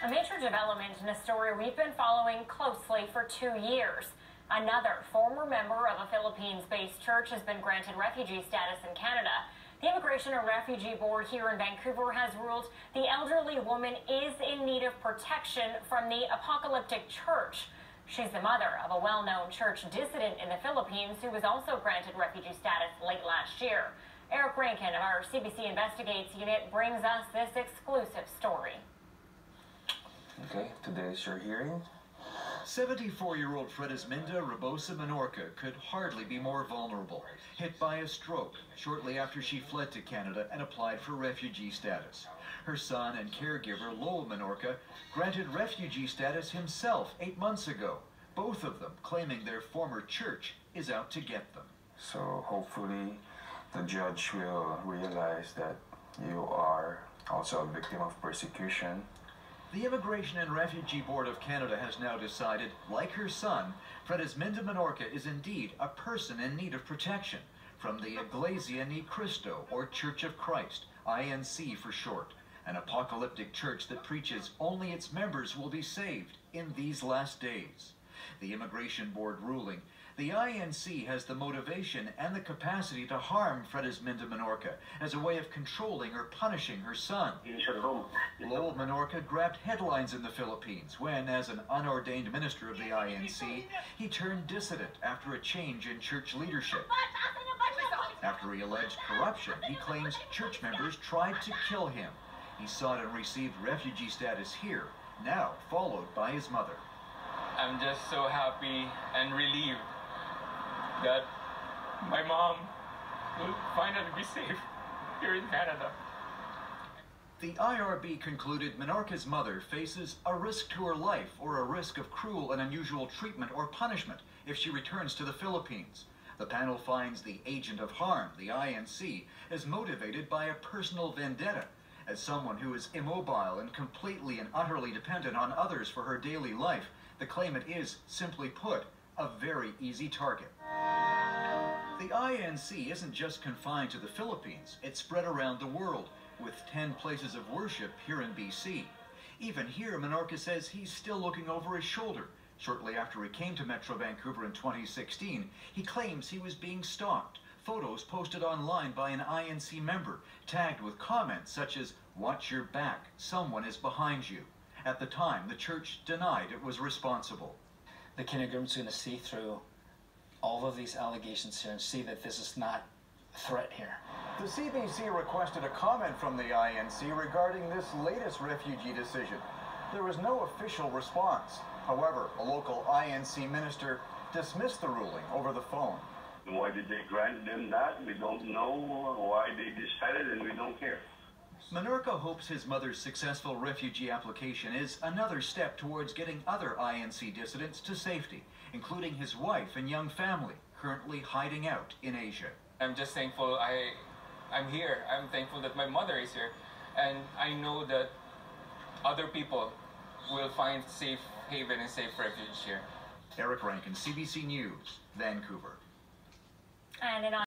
A major development in a story we've been following closely for 2 years. Another former member of a Philippines-based church has been granted refugee status in Canada. The Immigration and Refugee Board here in Vancouver has ruled the elderly woman is in need of protection from the apocalyptic church. She's the mother of a well-known church dissident in the Philippines who was also granted refugee status late last year. Eric Rankin of our CBC Investigates unit brings us this exclusive story. Okay, today's your hearing. 74-year-old Fredisminda Menorca could hardly be more vulnerable. Hit by a stroke shortly after she fled to Canada and applied for refugee status. Her son and caregiver, Menorca, granted refugee status himself 8 months ago. Both of them claiming their former church is out to get them. So hopefully the judge will realize that you are also a victim of persecution. The Immigration and Refugee Board of Canada has now decided, like her son, Fredisminda Menorca is indeed a person in need of protection from the Iglesia ni Cristo, or Church of Christ, INC for short, an apocalyptic church that preaches only its members will be saved in these last days. The Immigration Board ruling, the INC has the motivation and the capacity to harm Fredisminda Menorca as a way of controlling or punishing her son. Menorca grabbed headlines in the Philippines when, as an unordained minister of the INC, he turned dissident after a change in church leadership. After he alleged corruption, he claims church members tried to kill him. He sought and received refugee status here, now followed by his mother. I'm just so happy and relieved that my mom will finally be safe here in Canada. The IRB concluded Menorca's mother faces a risk to her life or a risk of cruel and unusual treatment or punishment if she returns to the Philippines. The panel finds the agent of harm, the INC, is motivated by a personal vendetta. As someone who is immobile and completely and utterly dependent on others for her daily life, the claimant is, simply put, a very easy target. The INC isn't just confined to the Philippines. It's spread around the world, with 10 places of worship here in BC. Even here, Menorca says he's still looking over his shoulder. Shortly after he came to Metro Vancouver in 2016, he claims he was being stalked. Photos posted online by an INC member, tagged with comments such as, "Watch your back, someone is behind you." At the time, the church denied it was responsible. The kindergarten's going to see through all of these allegations here and see that this is not a threat here. The CBC requested a comment from the INC regarding this latest refugee decision. There was no official response. However, a local INC minister dismissed the ruling over the phone. Why did they grant them that? We don't know why they decided, and we don't care. Menorca hopes his mother's successful refugee application is another step towards getting other INC dissidents to safety, including his wife and young family, currently hiding out in Asia. I'm just thankful I'm here. I'm thankful that my mother is here. And I know that other people will find safe haven and safe refuge here. Eric Rankin, CBC News, Vancouver. And in